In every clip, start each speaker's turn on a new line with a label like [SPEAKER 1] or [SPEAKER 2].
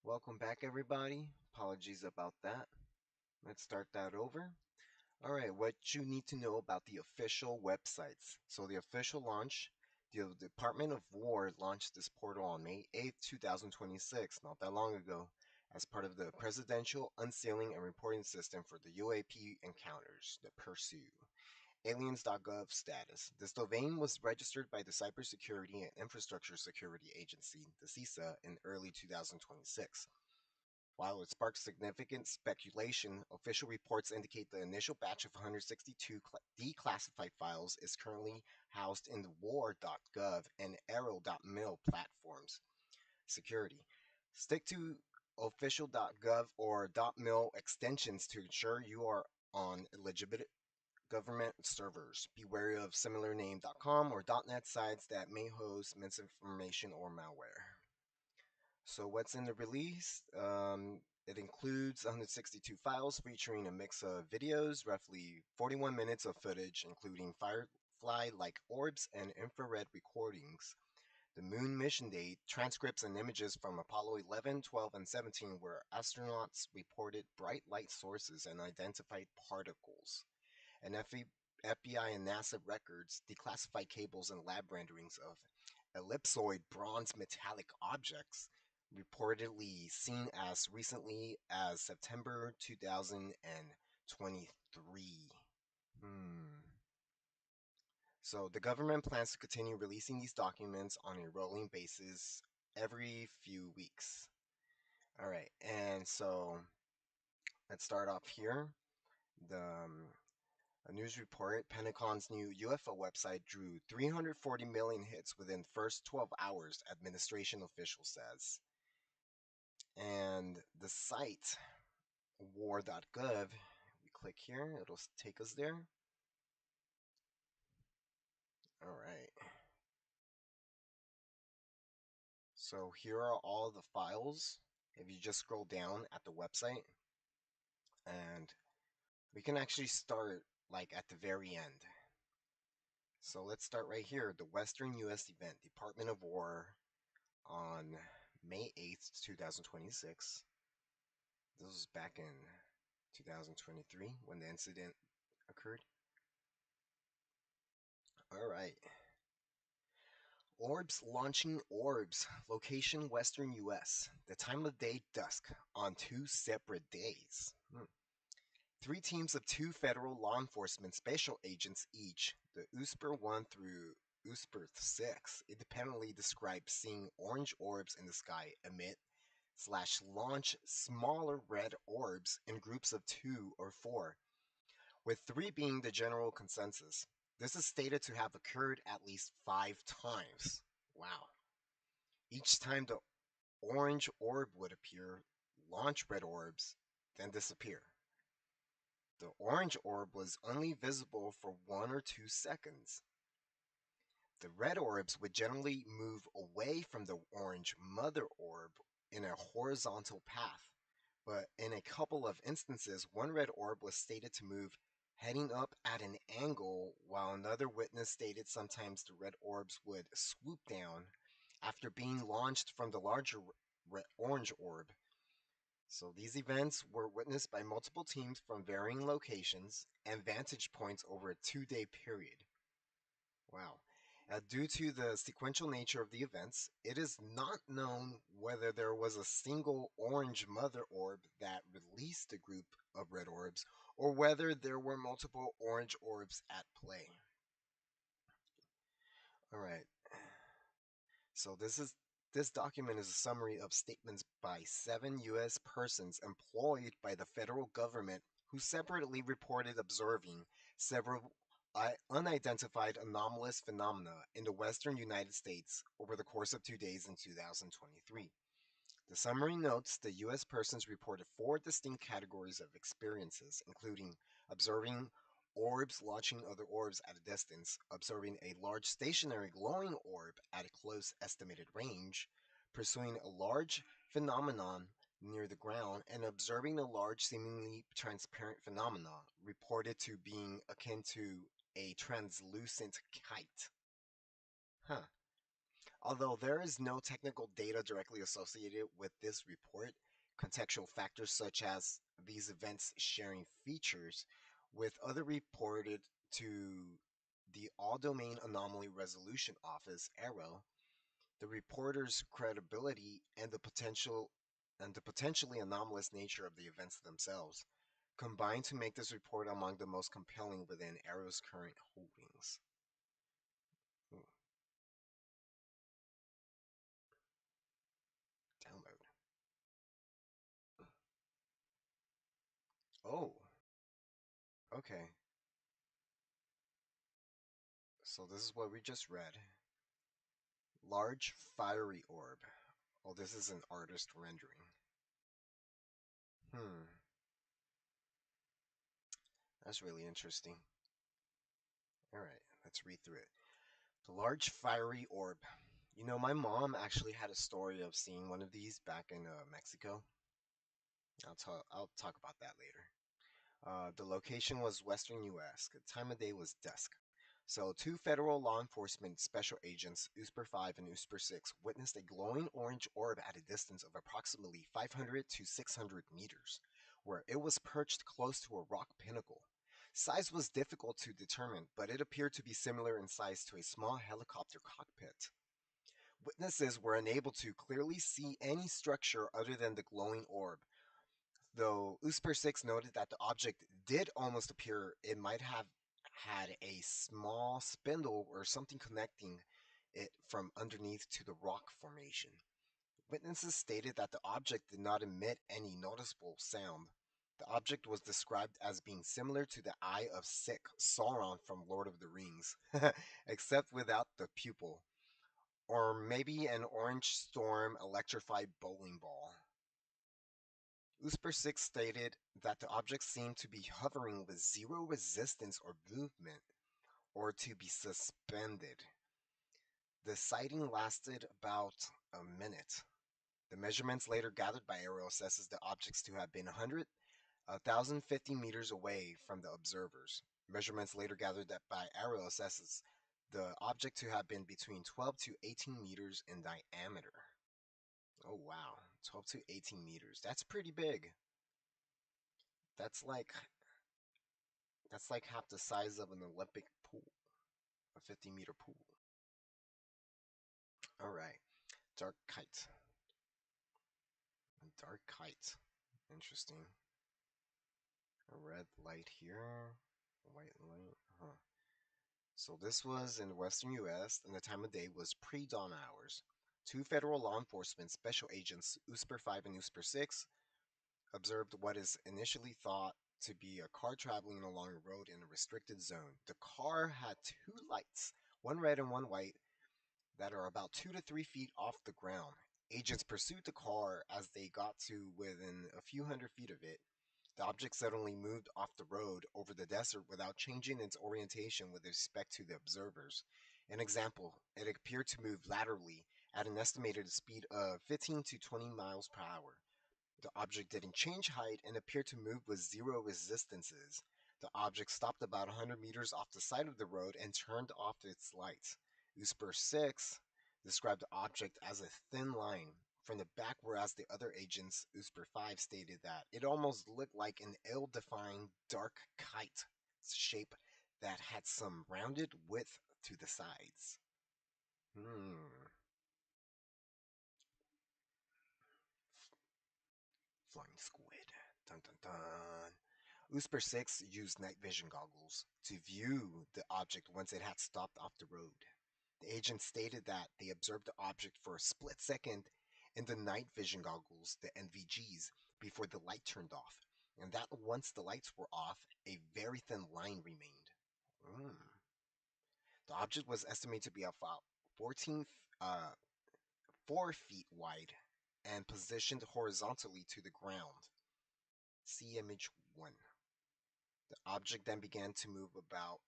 [SPEAKER 1] Welcome back, everybody. Apologies about that. Let's start that over. All right, what you need to know about the official websites. So, the official launch, the Department of War launched this portal on May 8th, 2026, not that long ago, as part of the Presidential Unsealing and Reporting System for the UAP encounters, the Pursue. Aliens.gov status. This domain was registered by the Cybersecurity and Infrastructure Security Agency, the CISA, in early 2026. While it sparked significant speculation, official reports indicate the initial batch of 162 declassified files is currently housed in the war.gov and aaro.mil platforms. Security. Stick to official.gov or .mil extensions to ensure you are on legitimate government servers. Be wary of similarname.com or .net sites that may host misinformation or malware. So what's in the release? It includes 162 files featuring a mix of videos, roughly 41 minutes of footage, including firefly-like orbs and infrared recordings. The moon mission date, transcripts and images from Apollo 11, 12, and 17 where astronauts reported bright light sources and identified particles. And FBI and NASA records, declassified cables, and lab renderings of ellipsoid bronze metallic objects reportedly seen as recently as September 2023. Hmm. So the government plans to continue releasing these documents on a rolling basis every few weeks. All right, and so let's start off here. A news report, Pentagon's new UFO website drew 340 million hits within first 12 hours, administration official says. And the site, war.gov, we click here, it'll take us there. All right. So here are all the files. If you just scroll down at the website, and we can actually start like at the very end. So let's start right here. The Western U.S. event, Department of War, on May 8th, 2026. This was back in 2023 when the incident occurred. All right. Orbs launching orbs. Location Western US. The time of day dusk on two separate days. Three teams of two federal law enforcement special agents each, the USPR 1 through USPR 6, independently described seeing orange orbs in the sky emit/launch smaller red orbs in groups of 2 or 4, with 3 being the general consensus. This is stated to have occurred at least 5 times. Wow. Each time the orange orb would appear, launch red orbs, then disappear. The orange orb was only visible for 1 or 2 seconds. The red orbs would generally move away from the orange mother orb in a horizontal path, but in a couple of instances, one red orb was stated to move heading up at an angle, while another witness stated sometimes the red orbs would swoop down after being launched from the larger orange orb. So these events were witnessed by multiple teams from varying locations and vantage points over a 2-day period. Wow. Due to the sequential nature of the events, it is not known whether there was a single orange mother orb that released a group of red orbs or whether there were multiple orange orbs at play. All right. So this document is a summary of statements by 7 U.S. persons employed by the federal government who separately reported observing several unidentified anomalous phenomena in the western United States over the course of 2 days in 2023. The summary notes the U.S. persons reported 4 distinct categories of experiences, including observing orbs launching other orbs at a distance, observing a large stationary glowing orb at a close estimated range, pursuing a large phenomenon near the ground, and observing a large seemingly transparent phenomenon reported to being akin to a translucent kite. Huh. Although there is no technical data directly associated with this report, contextual factors such as these events sharing features with other reported to the All Domain Anomaly Resolution Office (AARO), the reporter's credibility, and the potentially anomalous nature of the events themselves combine to make this report among the most compelling within AARO's current holdings. Ooh, download. Oh, okay. So this is what we just read. Large fiery orb. Oh, this is an artist rendering. Hmm, that's really interesting. All right, let's read through it. The large fiery orb. You know, my mom actually had a story of seeing one of these back in Mexico. I'll talk about that later. The location was Western U.S. The time of day was dusk. So, two federal law enforcement special agents, USPR 5 and USPR 6, witnessed a glowing orange orb at a distance of approximately 500 to 600 meters, where it was perched close to a rock pinnacle. Size was difficult to determine, but it appeared to be similar in size to a small helicopter cockpit. Witnesses were unable to clearly see any structure other than the glowing orb, though USPR 6 noted that the object did almost appear it might have had a small spindle or something connecting it from underneath to the rock formation. Witnesses stated that the object did not emit any noticeable sound. The object was described as being similar to the Eye of Sick Sauron from Lord of the Rings, except without the pupil, or maybe an orange storm electrified bowling ball. USPR 6 stated that the object seemed to be hovering with zero resistance or movement, or to be suspended. The sighting lasted about a minute. The measurements later gathered by AARO assesses the objects to have been 1,050 meters away from the observers. Measurements later gathered that by AARO assesses the object to have been between 12 to 18 meters in diameter. Oh wow, 12 to 18 meters. That's pretty big. That's like that's like half the size of an Olympic pool, a 50-meter pool. All right, dark kite. A dark kite. Interesting. A red light here, a white light. Huh. So this was in the western U.S. and the time of day was pre-dawn hours. Two federal law enforcement special agents, USPR 5 and USPR 6, observed what is initially thought to be a car traveling along a road in a restricted zone. The car had two lights, one red and one white, that are about 2 to 3 feet off the ground. Agents pursued the car as they got to within a few hundred feet of it. The object suddenly moved off the road over the desert without changing its orientation with respect to the observers. An example, it appeared to move laterally at an estimated speed of 15 to 20 miles per hour. The object didn't change height and appeared to move with zero resistances. The object stopped about 100 meters off the side of the road and turned off its lights. USPR 6 described the object as a thin line from the back, whereas the other agents, USPR 5, stated that it almost looked like an ill-defined dark kite shape that had some rounded width to the sides. Hmm. Flying squid. Dun dun dun. USPR 6 used night vision goggles to view the object once it had stopped off the road. The agent stated that they observed the object for a split second in the night vision goggles, the NVGs, before the light turned off, and that once the lights were off, a very thin line remained. Mm. The object was estimated to be about 14, 4 feet wide and positioned horizontally to the ground. See image 1. The object then began to move about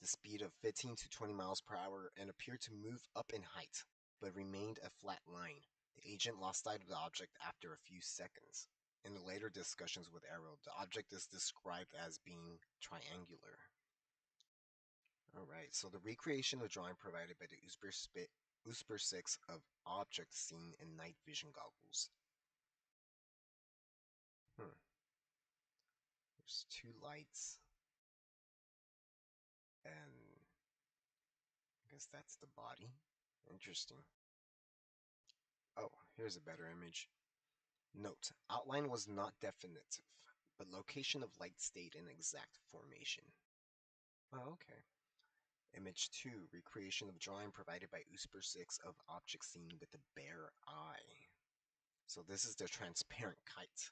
[SPEAKER 1] the speed of 15 to 20 miles per hour and appeared to move up in height, but remained a flat line. The agent lost sight of the object after a few seconds. In the later discussions with AARO, the object is described as being triangular. Alright, so the recreation of drawing provided by the USPR 6 of objects seen in night vision goggles. There's two lights, and I guess that's the body. Interesting. Oh, here's a better image. Note, outline was not definitive, but location of light stayed in exact formation. Oh, okay. Image 2, recreation of drawing provided by USPR 6 of objects seen with the bare eye. So this is the transparent kite.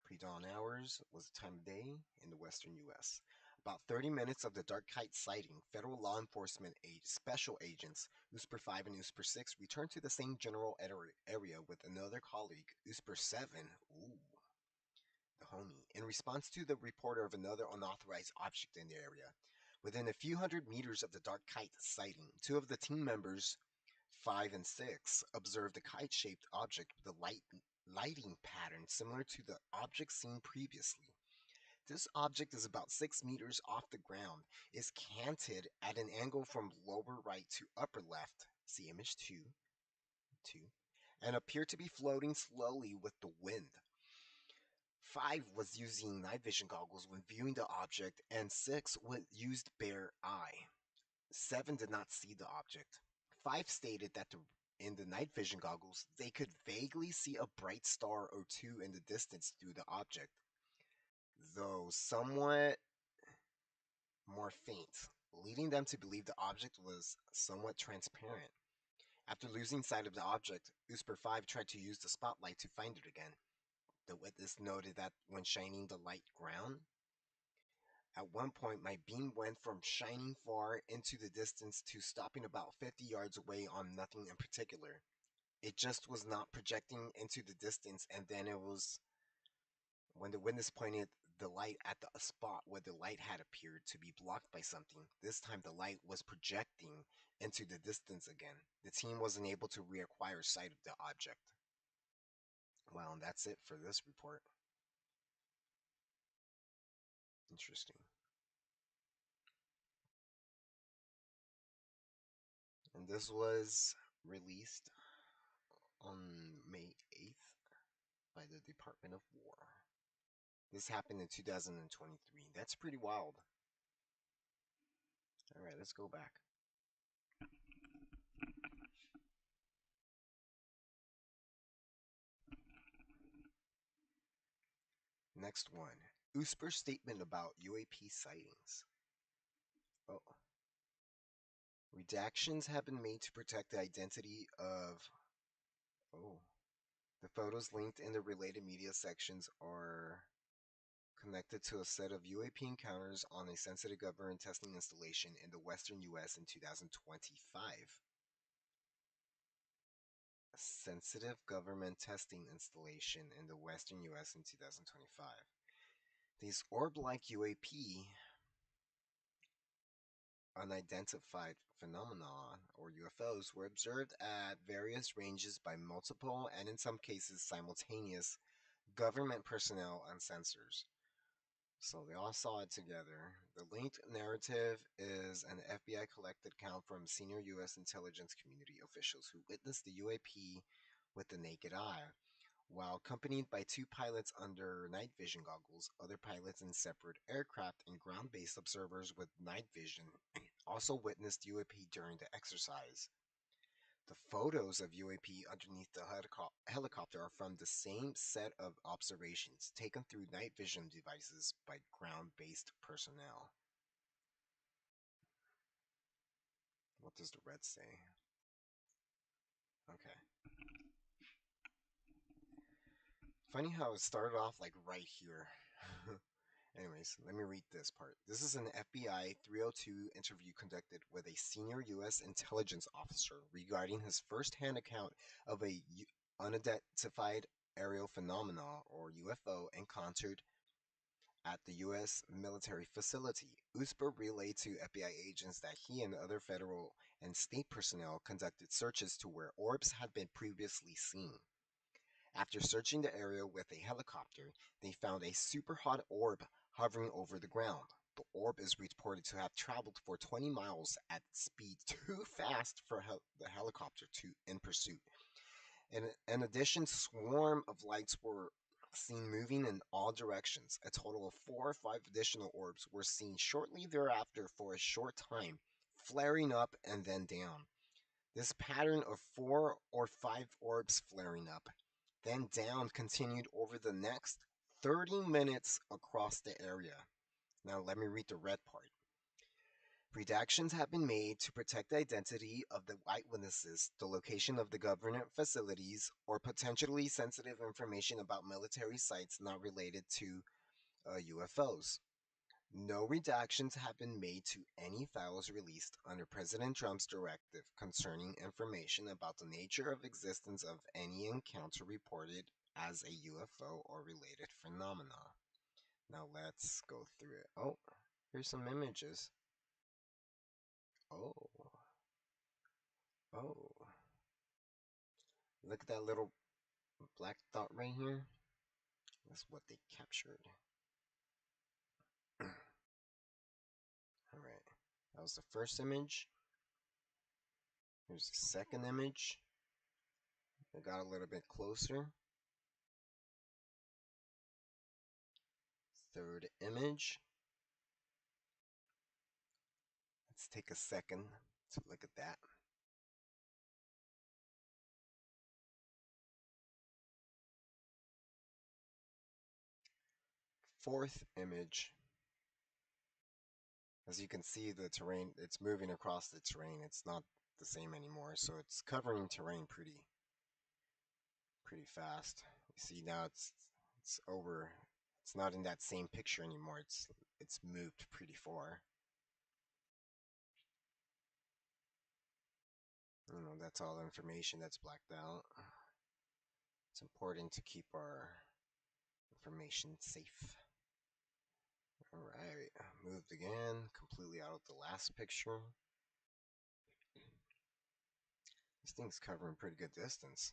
[SPEAKER 1] Pre-dawn hours was the time of day in the western U.S. About 30 minutes of the dark kite sighting, federal law enforcement special agents, USPR 5 and USPR 6, returned to the same general area with another colleague, USPR 7, ooh, the homie, in response to the reporter of another unauthorized object in the area. Within a few hundred meters of the dark kite sighting, two of the team members, 5 and 6, observed a kite-shaped object with a lighting pattern similar to the object seen previously. This object is about 6 meters off the ground, is canted at an angle from lower right to upper left, see image 2, and appeared to be floating slowly with the wind. 5 was using night vision goggles when viewing the object, and 6 used bare eye. 7 did not see the object. 5 stated that in the night vision goggles, they could vaguely see a bright star or two in the distance through the object, though somewhat more faint, leading them to believe the object was somewhat transparent. After losing sight of the object, USPR 5 tried to use the spotlight to find it again. The witness noted that when shining the light ground, at one point my beam went from shining far into the distance to stopping about 50 yards away on nothing in particular. It just was not projecting into the distance, and then it was when the witness pointed the light at the spot where the light had appeared to be blocked by something. This time the light was projecting into the distance again. The team wasn't able to reacquire sight of the object. Well, and that's it for this report. Interesting. And this was released on May 8th by the Department of War. This happened in 2023. That's pretty wild. Alright, let's go back. Next one. USPR statement about UAP sightings. Oh. Redactions have been made to protect the identity of... Oh. The photos linked in the related media sections are connected to a set of UAP encounters on a sensitive government testing installation in the western U.S. in 2025. A sensitive government testing installation in the western U.S. in 2025. These orb-like UAP, unidentified phenomena, or UFOs, were observed at various ranges by multiple, and in some cases simultaneous, government personnel and sensors. So they all saw it together. The linked narrative is an FBI collected count from senior U.S. intelligence community officials who witnessed the UAP with the naked eye. While accompanied by two pilots under night vision goggles, other pilots in separate aircraft and ground-based observers with night vision also witnessed UAP during the exercise. The photos of UAP underneath the helicopter are from the same set of observations taken through night vision devices by ground-based personnel. What does the red say? Okay. Funny how it started off like right here. Anyways, let me read this part. This is an FBI 302 interview conducted with a senior U.S. intelligence officer regarding his first-hand account of a unidentified aerial phenomena, or UFO, encountered at the U.S. military facility. USPR relayed to FBI agents that he and other federal and state personnel conducted searches to where orbs had been previously seen. After searching the area with a helicopter, they found a super hot orb hovering over the ground, The orb is reported to have traveled for 20 miles at speed too fast for the helicopter to in pursuit. In addition, swarm of lights were seen moving in all directions. A total of 4 or 5 additional orbs were seen shortly thereafter for a short time, flaring up and then down. This pattern of 4 or 5 orbs flaring up, then down continued over the next 30 minutes across the area. Now let me read the red part. Redactions have been made to protect the identity of the eyewitnesses, the location of the government facilities, or potentially sensitive information about military sites not related to UFOs. No redactions have been made to any files released under President Trump's directive concerning information about the nature of existence of any encounter reported as a UFO or related phenomena. Now let's go through it. Oh, here's some images. Oh, oh. Look at that little black dot right here. That's what they captured. Alright, that was the first image. Here's the second image. I got a little bit closer. Third image. Let's take a second to look at that. Fourth image. As you can see, the terrain, it's moving across the terrain. It's not the same anymore, so it's covering terrain pretty fast. You see now it's over. It's not in that same picture anymore. It's moved pretty far. You know, that's all the information that's blacked out. It's important to keep our information safe. Alright, moved again, completely out of the last picture. This thing's covering pretty good distance.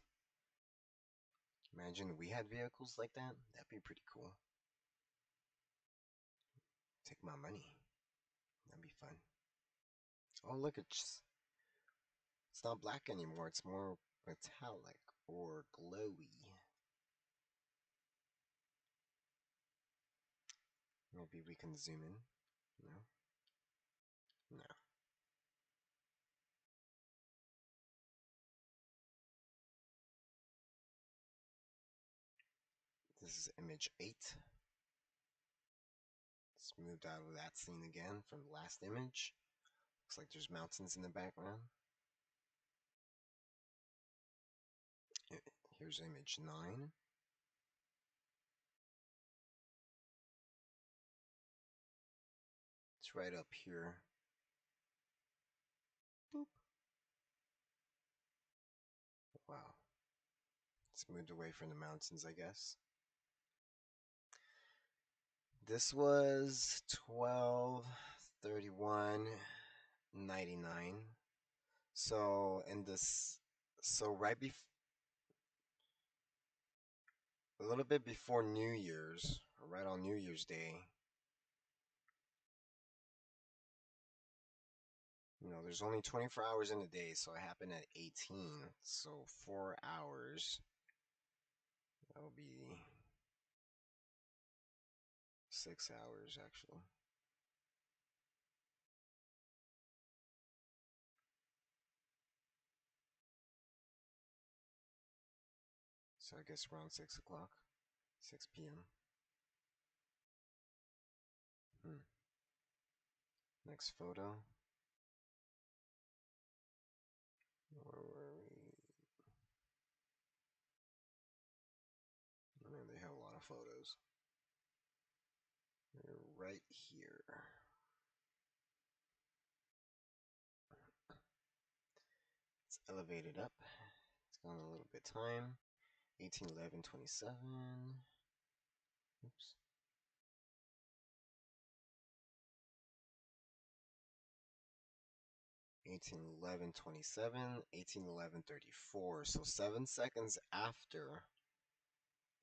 [SPEAKER 1] Imagine we had vehicles like that. That'd be pretty cool. Take my money. That'd be fun. Oh, look, it's not black anymore. It's more metallic or glowy. Maybe we can zoom in. No? No. This is image 8. It's moved out of that scene again from the last image. Looks like there's mountains in the background. Here's image 9. It's right up here. Boop. Wow. It's moved away from the mountains, I guess. This was 12/31/99. So in this, so right before, a little bit before New Year's, or right on New Year's Day. You know, there's only 24 hours in a day, so it happened at 18. So 4 hours. That'll be 6 hours actually. So I guess around 6 o'clock, 6 p.m. Next photo. Where were we? Man, they have a lot of photos. We're right here. It's elevated up. It's gone a little bit time. 18/11/27. Oops. 18/11/27, 18/11/34. So 7 seconds after,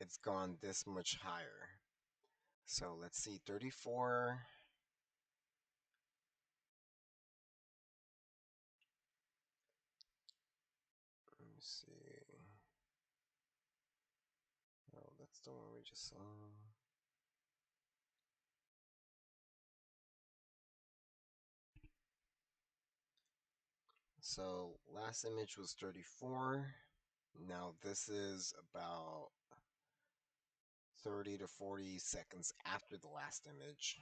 [SPEAKER 1] it's gone this much higher. So let's see, 34. see. Oh, that's the one we just saw. So last image was 34. Now this is about 30 to 40 seconds after the last image.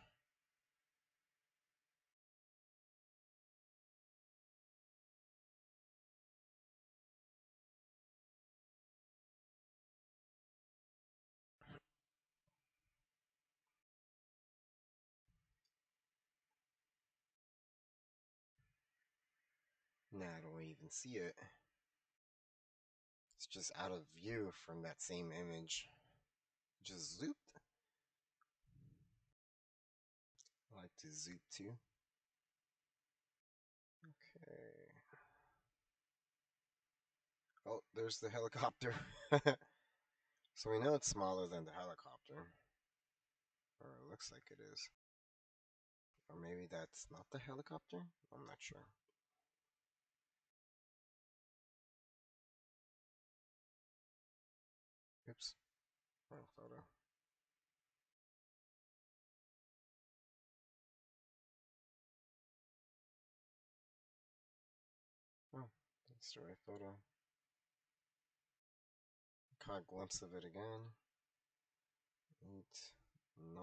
[SPEAKER 1] Now I don't even see it. It's just out of view from that same image. Just zooped. I like to zoop too. Okay. Oh, there's the helicopter. So we know it's smaller than the helicopter. Or it looks like it is. Or maybe that's not the helicopter? I'm not sure. Oops. Wrong photo. Oh, that's the right photo. Caught a glimpse of it again. 8, 9, 10.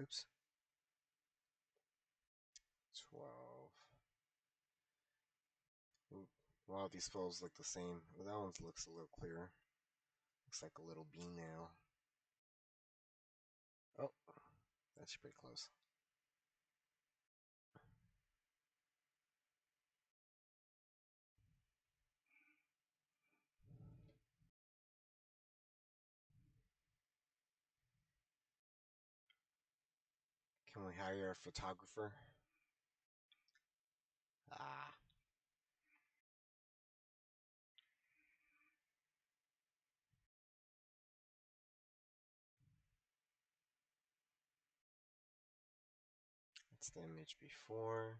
[SPEAKER 1] Oops. 12. Ooh, wow, these photos look the same. Well, that one looks a little clearer. Looks like a little bean now. Oh, that's pretty close. Can we hire a photographer? Ah, that's the image before.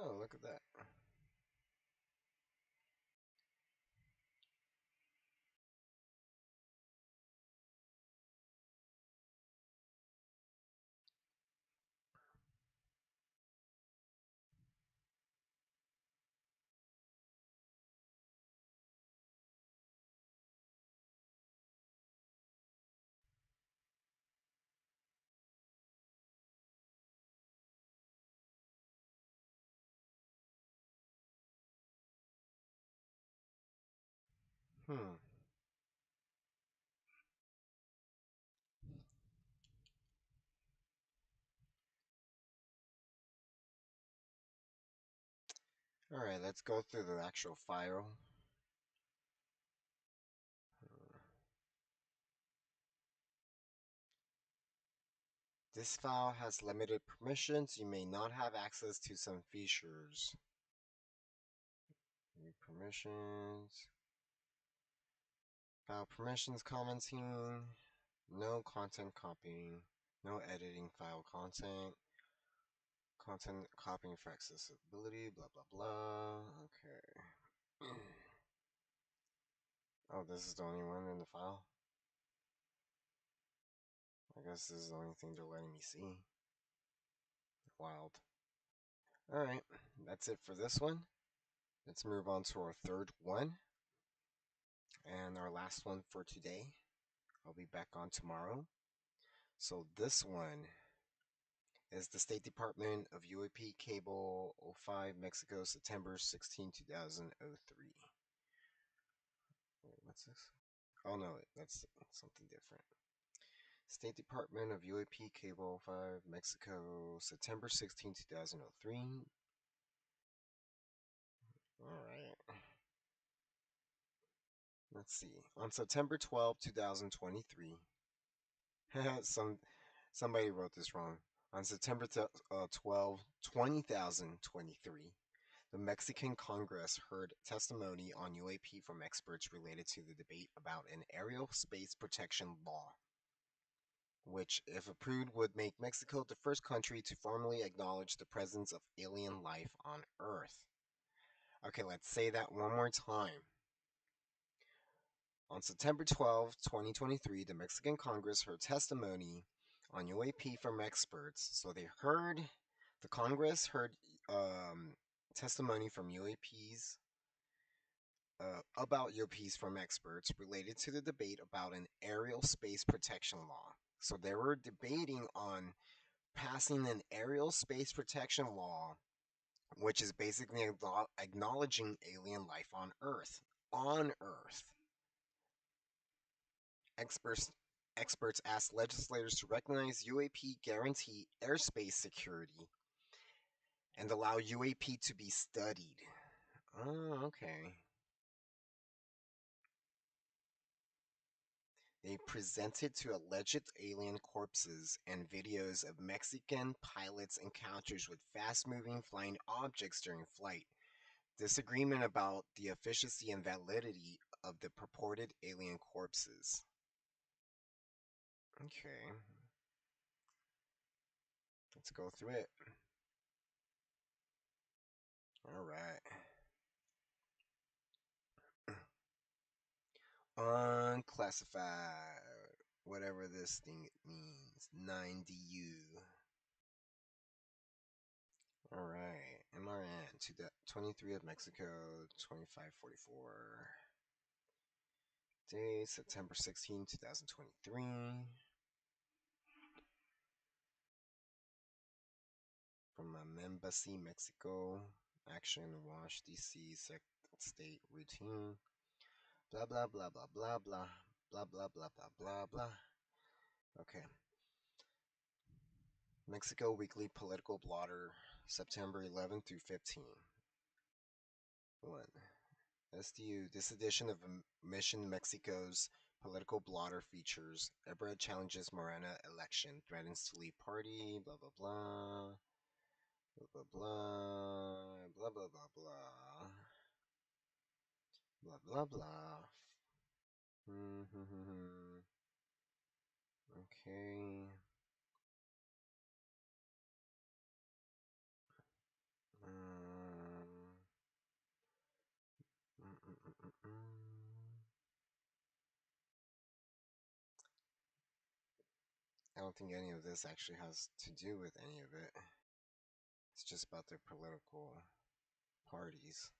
[SPEAKER 1] Oh, look at that. Hmm. Alright, let's go through the actual file. This file has limited permissions. You may not have access to some features. New permissions. File permissions commenting. No content copying. No editing file content. Content copying for accessibility. Blah, blah, blah. Okay. Oh, this is the only one in the file? I guess this is the only thing they're letting me see. Wild. Alright, that's it for this one. Let's move on to our third one. And our last one for today. I'll be back on tomorrow. So this one is the State Department of UAP Cable 05 Mexico September 16, 2003. Wait, what's this? Oh no, that's something different. State Department of UAP Cable 5, Mexico, September 16, 2003. Alright. Let's see. On September 12, 2023. Somebody wrote this wrong. On September 12, 2023, the Mexican Congress heard testimony on UAP from experts related to the debate about an aerial space protection law, which, if approved, would make Mexico the first country to formally acknowledge the presence of alien life on Earth. Okay, let's say that one more time. On September 12, 2023, the Mexican Congress heard testimony on UAP from experts. So the Congress heard testimony from UAPs about UAPs from experts related to the debate about an aerial space protection law. So they were debating on passing an aerial space protection law, which is basically acknowledging alien life on Earth. On Earth. Experts experts asked legislators to recognize UAP guarantee airspace security and allow UAP to be studied. Oh, okay. They presented to alleged alien corpses and videos of Mexican pilots' encounters with fast-moving flying objects during flight. Disagreement about the efficacy and validity of the purported alien corpses. Okay. Let's go through it. Alright. Unclassified. Whatever this thing means. 9DU. Alright. MRN. 23 of Mexico. 2544. Day September 16, 2023. From Embassy, Mexico. Action, Wash, DC, State Routine. Blah, blah, blah, blah, blah, blah. Blah, blah, blah, blah, blah, blah. Okay. Mexico Weekly Political Blotter, September 11 through 15. 1. SDU. This edition of Mission Mexico's Political Blotter features Ebrard challenges Morena election, threatens to leave party, blah, blah, blah. Blah, blah, blah. Blah, blah, blah, blah. Blah, blah, blah. Okay. I don't think any of this actually has to do with any of it. It's just about their political parties.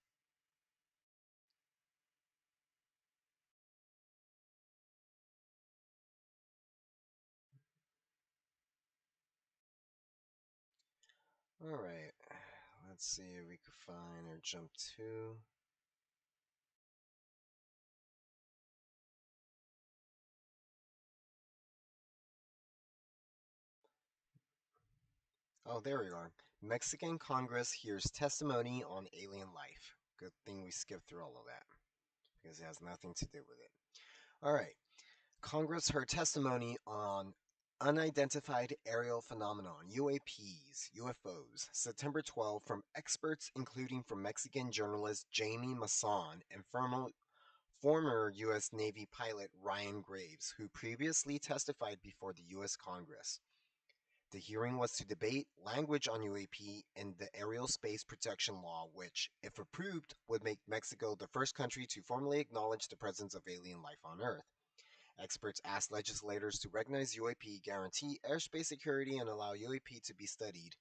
[SPEAKER 1] Alright, let's see if we can find or jump to. Oh, there we are. Mexican Congress hears testimony on alien life. Good thing we skipped through all of that because it has nothing to do with it. Alright, Congress heard testimony on unidentified aerial phenomenon, UAPs, UFOs, September 12 from experts including from Mexican journalist Jamie Maussan and former U.S. Navy pilot Ryan Graves, who previously testified before the U.S. Congress. The hearing was to debate language on UAP and the Aerial Space Protection Law, which, if approved, would make Mexico the first country to formally acknowledge the presence of alien life on Earth. Experts asked legislators to recognize UAP, guarantee airspace security, and allow UAP to be studied.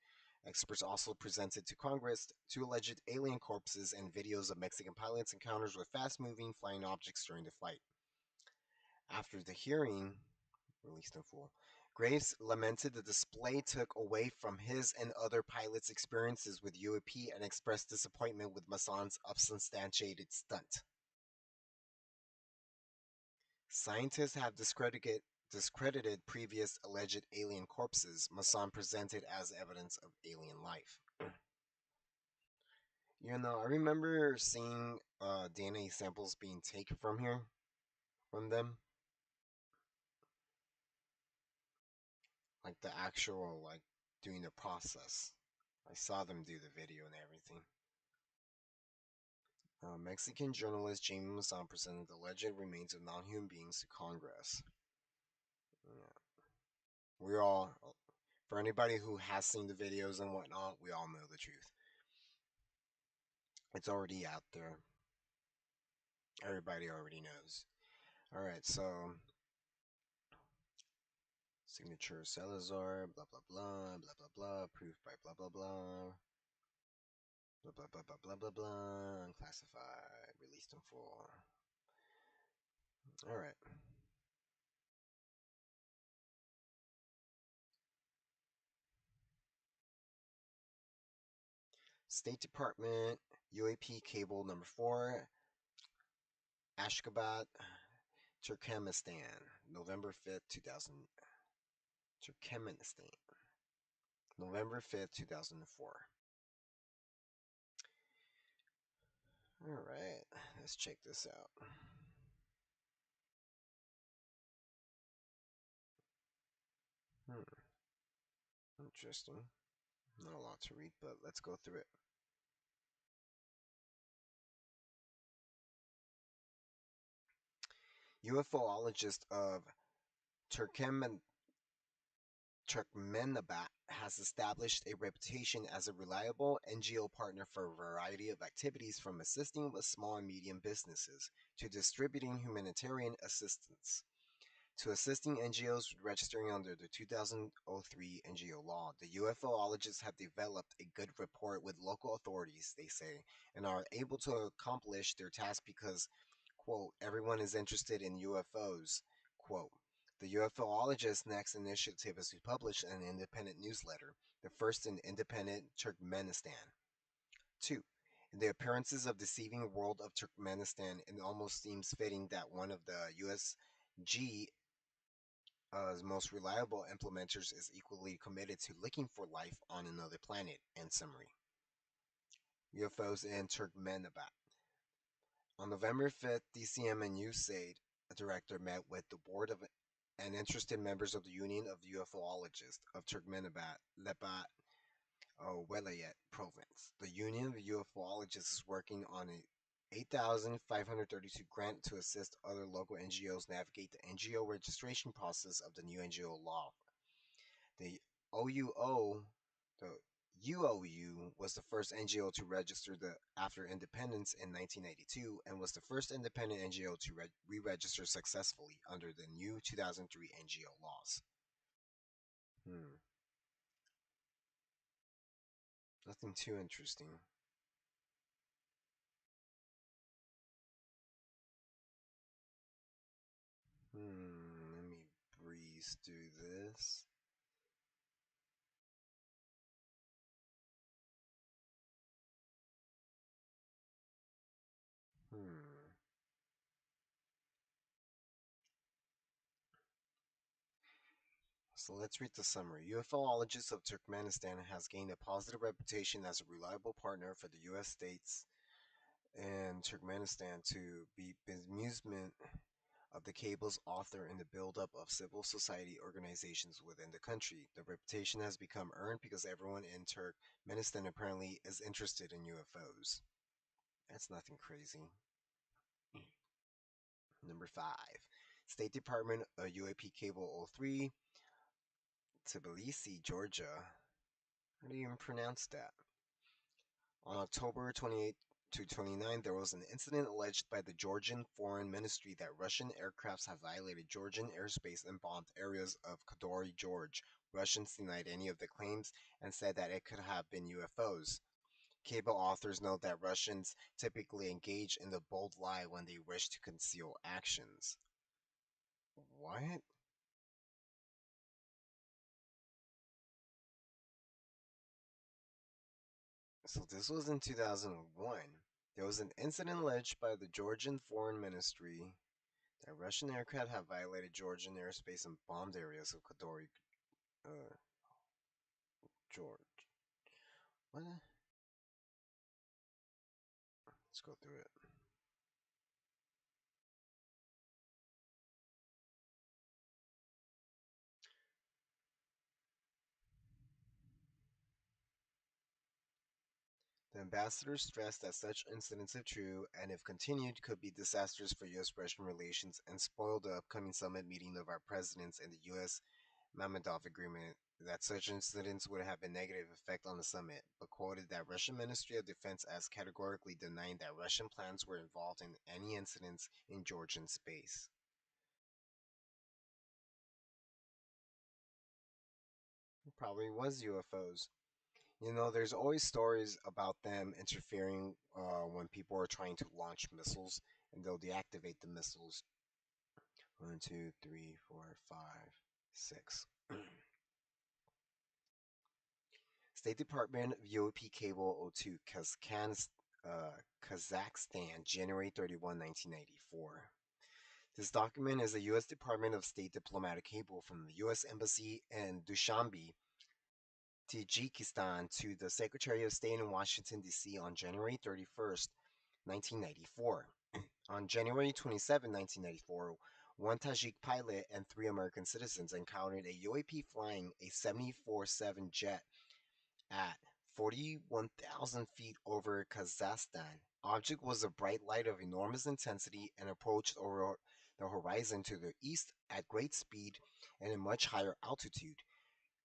[SPEAKER 1] Experts also presented to Congress two alleged alien corpses and videos of Mexican pilots' encounters with fast-moving flying objects during the flight. After the hearing, released in full, Graves lamented the display took away from his and other pilots' experiences with UAP and expressed disappointment with Maussan's unsubstantiated stunt. Scientists have discredited discredited previous alleged alien corpses Masan presented as evidence of alien life. I remember seeing DNA samples being taken from here, from them, like the actual, like doing the process. I saw them do the video and everything. Mexican journalist Jaime Maussan presented the alleged remains of non-human beings to Congress. Yeah. We all, for anybody who has seen the videos and whatnot, we all know the truth. It's already out there. Everybody already knows. All right, so signature Salazar, blah blah blah, blah blah blah, proof by blah blah blah, blah blah blah blah blah blah blah, unclassified, released in full. All right. State Department UAP cable number 4, Ashgabat, Turkmenistan, November 5th, 2000. Turkmenistan, November 5th, 2004. All right, let's check this out. Hmm, interesting. Not a lot to read, but let's go through it. UFOologist of Turkmen Turkmenabat has established a reputation as a reliable NGO partner for a variety of activities, from assisting with small and medium businesses to distributing humanitarian assistance to assisting NGOs registering under the 2003 NGO law. The UFOologists have developed a good rapport with local authorities, they say, and are able to accomplish their task because, quote, everyone is interested in UFOs, quote. The UFOologist's next initiative is to publish an independent newsletter, the first in independent Turkmenistan. 2. In the appearances of deceiving world of Turkmenistan, it almost seems fitting that one of the USG most reliable implementers is equally committed to looking for life on another planet. And summary: UFOs in Turkmenabat. On November 5th, DCM and USAID director met with the board of and interested members of the Union of UFOologists of Turkmenabat, Lebat, Welayet province. The Union of UFOologists is working on a 8,532 grant to assist other local NGOs navigate the NGO registration process of the new NGO law. The OUO, the UOU, was the first NGO to register after independence in 1982 and was the first independent NGO to re-register successfully under the new 2003 NGO laws. Hmm, nothing too interesting. Let me breeze through this. Hmm. So let's read the summary. UFOologists of Turkmenistan has gained a positive reputation as a reliable partner for the U.S. states and Turkmenistan to be bemusement of the cable's author in the buildup of civil society organizations within the country. The reputation has become earned because everyone in Turkmenistan apparently is interested in UFOs. That's nothing crazy. Number 5. State Department UAP Cable 03, Tbilisi, Georgia. How do you even pronounce that? On October 28 to 29, there was an incident alleged by the Georgian Foreign Ministry that Russian aircrafts have violated Georgian airspace and bombed areas of Kadori, George. Russians denied any of the claims and said that it could have been UFOs. Cable authors note that Russians typically engage in the bold lie when they wish to conceal actions. What? So this was in 2001. There was an incident alleged by the Georgian Foreign Ministry A Russian aircraft have violated Georgian airspace and bombed areas of Kadori, uh, George. What? Let's go through it. The ambassador stressed that such incidents, if true and if continued, could be disastrous for U.S.-Russian relations and spoil the upcoming summit meeting of our presidents and the U.S. Mamadov agreement. That such incidents would have a negative effect on the summit, but quoted that Russian Ministry of Defense as categorically denying that Russian plans were involved in any incidents in Georgian space. It probably was UFOs. You know, there's always stories about them interfering when people are trying to launch missiles, and they'll deactivate the missiles. One, two, three, four, five, six. State Department UAP Cable 02, Kazakhstan, January 31, 1994. This document is a U.S. Department of State diplomatic cable from the U.S. Embassy in Dushanbe, Tajikistan, to the Secretary of State in Washington, D.C. on January 31st, 1994. On January 27, 1994, one Tajik pilot and three American citizens encountered a UAP flying a 747 jet at 41,000 feet over Kazakhstan. Object was a bright light of enormous intensity and approached over the horizon to the east at great speed and a much higher altitude.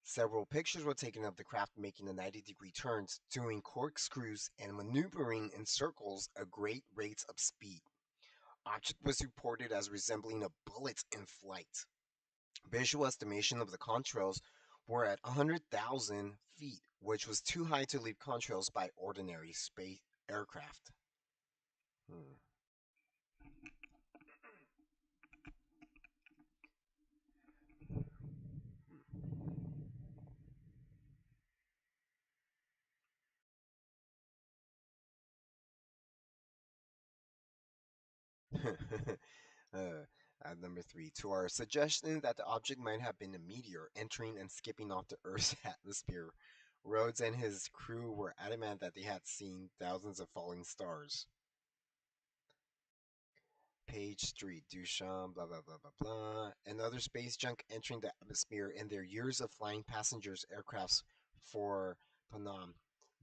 [SPEAKER 1] Several pictures were taken of the craft making a 90-degree turns, doing corkscrews, and maneuvering in circles at great rates of speed. Object was reported as resembling a bullet in flight. Visual estimation of the contrails were at 100,000 feet, which was too high to leave contrails by ordinary space aircraft. Hmm. uh, at number three, to our suggestion that the object might have been a meteor entering and skipping off the Earth's atmosphere, Rhodes and his crew were adamant that they had seen thousands of falling stars. Page 3, Duchamp, blah, blah, blah, blah, blah, and other space junk entering the atmosphere in their years of flying passengers aircrafts for Panam.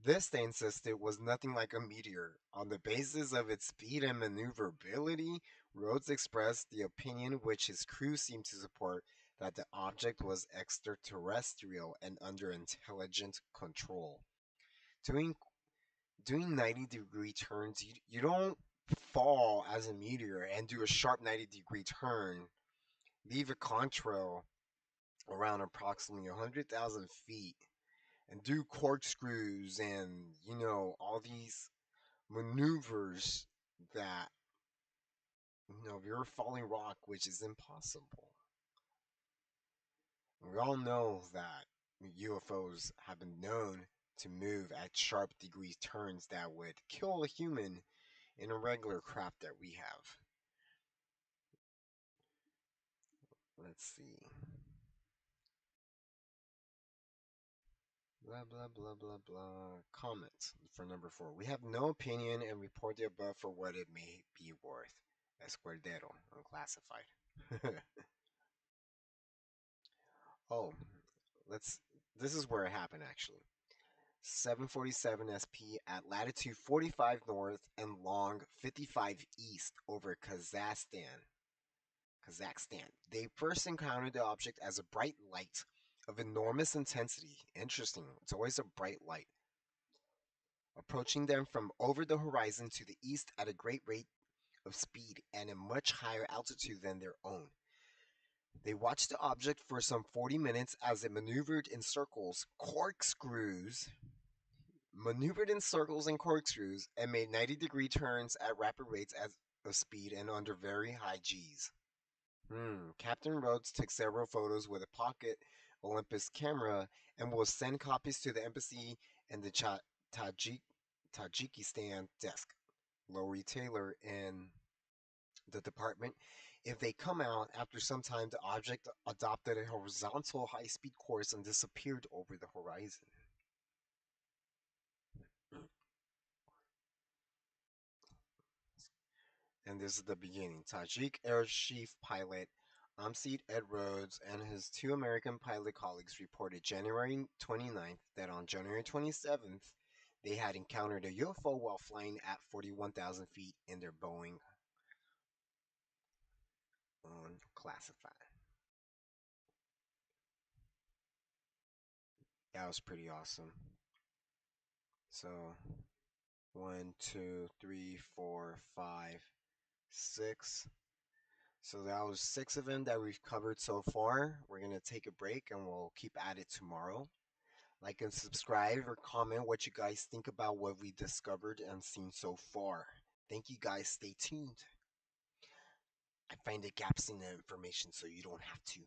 [SPEAKER 1] This, they insisted, was nothing like a meteor. On the basis of its speed and maneuverability, Rhodes expressed the opinion, which his crew seemed to support, that the object was extraterrestrial and under intelligent control. Doing doing 90-degree turns, you don't fall as a meteor and do a sharp 90-degree turn, leave a contrail around approximately 100,000 feet, and do corkscrews and, all these maneuvers that, if you're a falling rock, which is impossible. We all know that UFOs have been known to move at sharp degree turns that would kill a human in a regular craft that we have. Let's see. Blah, blah, blah, blah, blah. Comment for number 4. We have no opinion and report the above for what it may be worth. Escuerdero, unclassified. Oh, let's. This is where it happened actually. 747 SP at latitude 45 north and long 55 east over Kazakhstan. They first encountered the object as a bright light of enormous intensity. Interesting. It's always a bright light. Approaching them from over the horizon to the east at a great rate of speed and a much higher altitude than their own. They watched the object for some 40 minutes as it maneuvered in circles and made 90-degree turns at rapid rates of speed and under very high Gs. Captain Rhodes took several photos with a pocket Olympus camera and will send copies to the embassy and the Tajikistan desk. Lowry Taylor in the department. If they come out after some time, the object adopted a horizontal high speed course and disappeared over the horizon. And this is the beginning. Tajik Air Chief Pilot Amseed Ed Rhodes and his two American pilot colleagues reported January 29th that on January 27th, they had encountered a UFO while flying at 41,000 feet in their Boeing unclassified. That was pretty awesome. So, one, two, three, four, five, six. So that was six of them that we've covered so far. We're gonna take a break and we'll keep at it tomorrow. Like and subscribe or comment what you guys think about what we discovered and seen so far. Thank you guys. Stay tuned. I find the gaps in the information so you don't have to.